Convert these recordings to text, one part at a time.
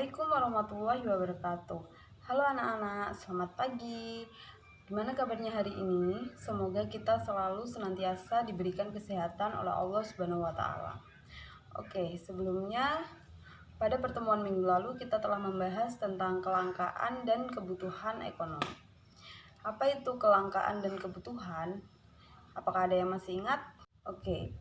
Assalamualaikum warahmatullahi wabarakatuh. Halo anak-anak, selamat pagi. Gimana kabarnya hari ini? Semoga kita selalu senantiasa diberikan kesehatan oleh Allah Subhanahu wa taala. Oke, sebelumnya pada pertemuan minggu lalu kita telah membahas tentang kelangkaan dan kebutuhan ekonomi. Apa itu kelangkaan dan kebutuhan? Apakah ada yang masih ingat? Oke.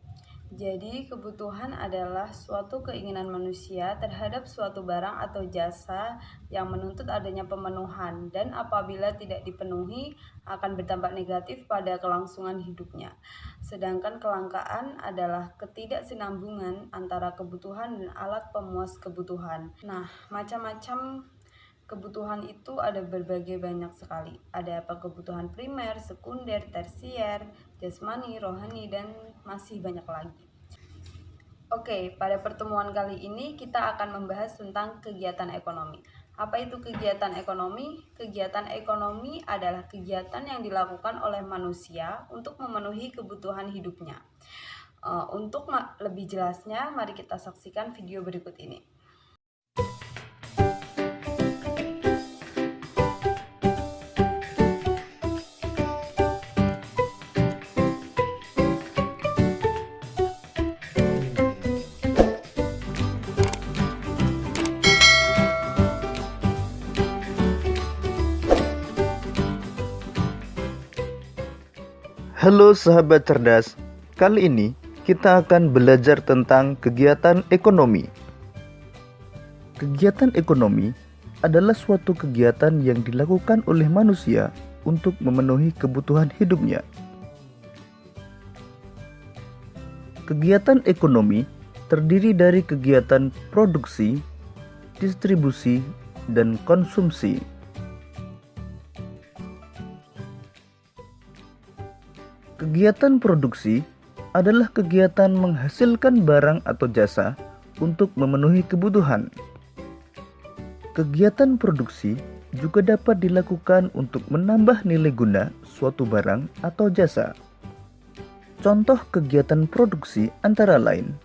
Jadi, kebutuhan adalah suatu keinginan manusia terhadap suatu barang atau jasa yang menuntut adanya pemenuhan, dan apabila tidak dipenuhi akan berdampak negatif pada kelangsungan hidupnya. Sedangkan kelangkaan adalah ketidaksinambungan antara kebutuhan dan alat pemuas kebutuhan. Nah, macam-macam kebutuhan itu ada berbagai banyak sekali. Ada apa kebutuhan primer, sekunder, tersier, jasmani, rohani, dan masih banyak lagi. Oke, pada pertemuan kali ini kita akan membahas tentang kegiatan ekonomi. Apa itu kegiatan ekonomi? Kegiatan ekonomi adalah kegiatan yang dilakukan oleh manusia untuk memenuhi kebutuhan hidupnya. Untuk lebih jelasnya, mari kita saksikan video berikut ini. Halo sahabat cerdas, kali ini kita akan belajar tentang kegiatan ekonomi. Kegiatan ekonomi adalah suatu kegiatan yang dilakukan oleh manusia untuk memenuhi kebutuhan hidupnya. Kegiatan ekonomi terdiri dari kegiatan produksi, distribusi, dan konsumsi. Kegiatan produksi adalah kegiatan menghasilkan barang atau jasa untuk memenuhi kebutuhan. Kegiatan produksi juga dapat dilakukan untuk menambah nilai guna suatu barang atau jasa. Contoh kegiatan produksi antara lain: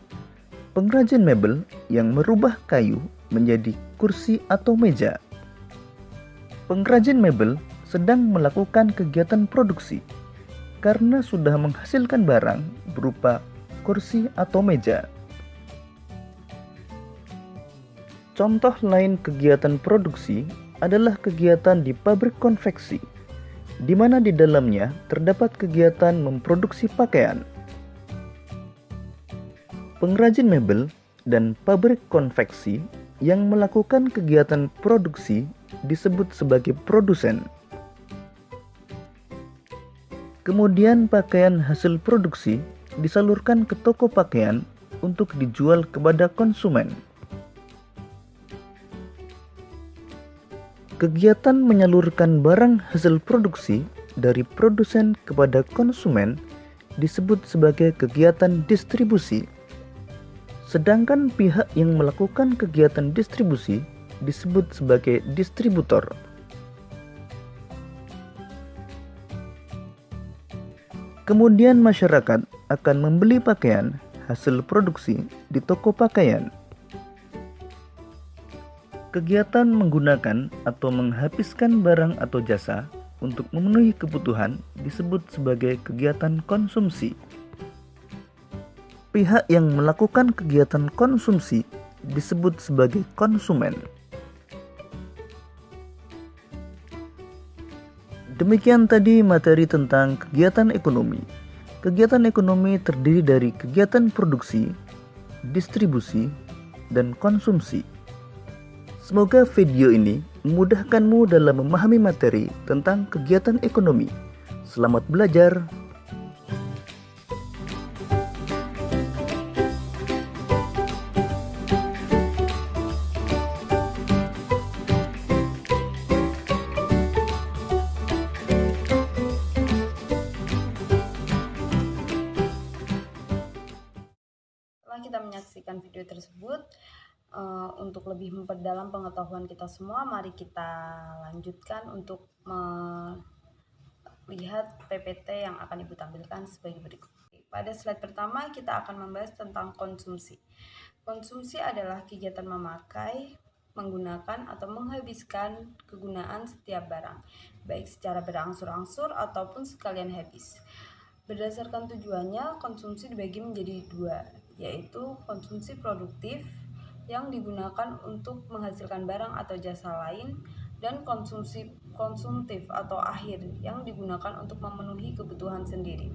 pengrajin mebel yang merubah kayu menjadi kursi atau meja. Pengrajin mebel sedang melakukan kegiatan produksi karena sudah menghasilkan barang berupa kursi atau meja. Contoh lain kegiatan produksi adalah kegiatan di pabrik konveksi, di mana di dalamnya terdapat kegiatan memproduksi pakaian. Pengrajin mebel dan pabrik konveksi yang melakukan kegiatan produksi disebut sebagai produsen. Kemudian pakaian hasil produksi disalurkan ke toko pakaian untuk dijual kepada konsumen. Kegiatan menyalurkan barang hasil produksi dari produsen kepada konsumen disebut sebagai kegiatan distribusi. Sedangkan pihak yang melakukan kegiatan distribusi disebut sebagai distributor. Kemudian masyarakat akan membeli pakaian hasil produksi di toko pakaian. Kegiatan menggunakan atau menghabiskan barang atau jasa untuk memenuhi kebutuhan disebut sebagai kegiatan konsumsi. Pihak yang melakukan kegiatan konsumsi disebut sebagai konsumen. Demikian tadi materi tentang kegiatan ekonomi. Kegiatan ekonomi terdiri dari kegiatan produksi, distribusi, dan konsumsi. Semoga video ini memudahkanmu dalam memahami materi tentang kegiatan ekonomi. Selamat belajar! Setelah kita menyaksikan video tersebut, untuk lebih memperdalam pengetahuan kita semua, mari kita lanjutkan untuk melihat PPT yang akan Ibu tampilkan sebagai berikut. Pada slide pertama, kita akan membahas tentang konsumsi. Konsumsi adalah kegiatan memakai, menggunakan atau menghabiskan kegunaan setiap barang, baik secara berangsur-angsur ataupun sekalian habis. Berdasarkan tujuannya, konsumsi dibagi menjadi dua, yaitu konsumsi produktif yang digunakan untuk menghasilkan barang atau jasa lain, dan konsumsi konsumtif atau akhir yang digunakan untuk memenuhi kebutuhan sendiri.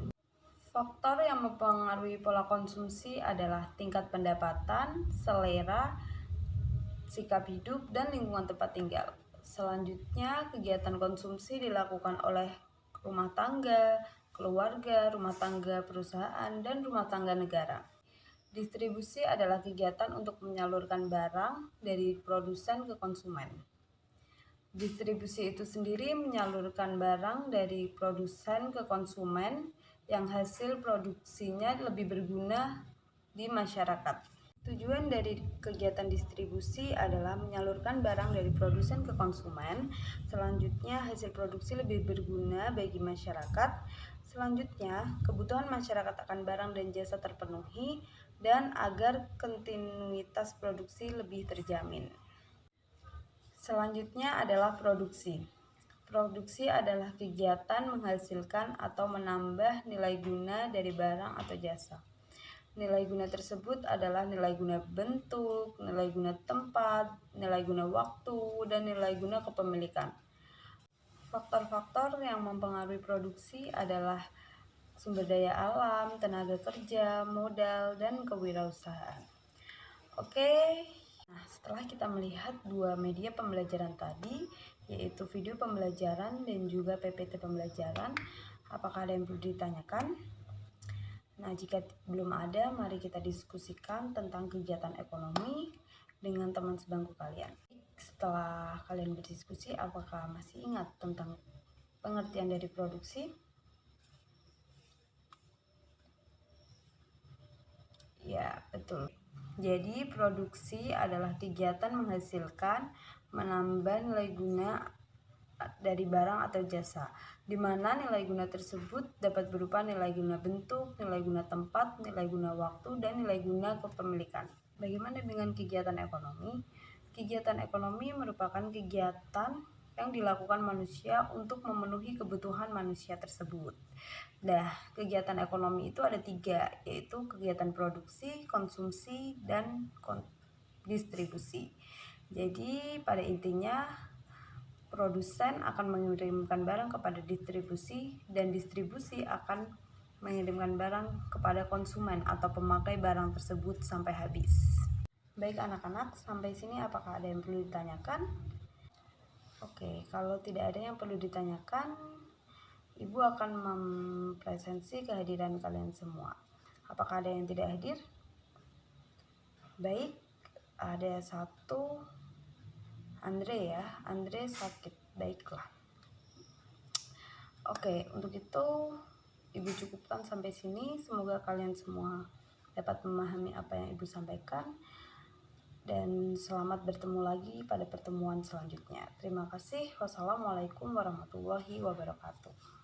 Faktor yang mempengaruhi pola konsumsi adalah tingkat pendapatan, selera, sikap hidup, dan lingkungan tempat tinggal. Selanjutnya, kegiatan konsumsi dilakukan oleh rumah tangga, keluarga, rumah tangga perusahaan, dan rumah tangga negara. Distribusi adalah kegiatan untuk menyalurkan barang dari produsen ke konsumen. Distribusi itu sendiri menyalurkan barang dari produsen ke konsumen yang hasil produksinya lebih berguna di masyarakat. Tujuan dari kegiatan distribusi adalah menyalurkan barang dari produsen ke konsumen. Selanjutnya, hasil produksi lebih berguna bagi masyarakat. Selanjutnya, kebutuhan masyarakat akan barang dan jasa terpenuhi dan agar kontinuitas produksi lebih terjamin. Selanjutnya adalah produksi. Produksi adalah kegiatan menghasilkan atau menambah nilai guna dari barang atau jasa. Nilai guna tersebut adalah nilai guna bentuk, nilai guna tempat, nilai guna waktu, dan nilai guna kepemilikan. Faktor-faktor yang mempengaruhi produksi adalah sumber daya alam, tenaga kerja, modal, dan kewirausahaan. Oke, nah setelah kita melihat dua media pembelajaran tadi, yaitu video pembelajaran dan juga PPT pembelajaran, apakah ada yang perlu ditanyakan? Nah, jika belum ada, mari kita diskusikan tentang kegiatan ekonomi dengan teman sebangku kalian. Setelah kalian berdiskusi, apakah masih ingat tentang pengertian dari produksi? Ya, betul. Jadi, produksi adalah kegiatan menghasilkan, menambah nilai guna dari barang atau jasa, di mana nilai guna tersebut dapat berupa nilai guna bentuk, nilai guna tempat, nilai guna waktu, dan nilai guna kepemilikan. Bagaimana dengan kegiatan ekonomi? Kegiatan ekonomi merupakan kegiatan yang dilakukan manusia untuk memenuhi kebutuhan manusia tersebut. Nah, kegiatan ekonomi itu ada 3, yaitu kegiatan produksi, konsumsi, dan distribusi. Jadi, pada intinya, produsen akan mengirimkan barang kepada distribusi, dan distribusi akan mengirimkan barang kepada konsumen atau pemakai barang tersebut sampai habis. Baik anak-anak, sampai sini apakah ada yang perlu ditanyakan? Oke, kalau tidak ada yang perlu ditanyakan, Ibu akan mempresensi kehadiran kalian semua. Apakah ada yang tidak hadir? Baik, ada satu, Andre ya. Andre sakit, baiklah. Oke, untuk itu Ibu cukupkan sampai sini. Semoga kalian semua dapat memahami apa yang Ibu sampaikan. Dan selamat bertemu lagi pada pertemuan selanjutnya. Terima kasih. Wassalamualaikum warahmatullahi wabarakatuh.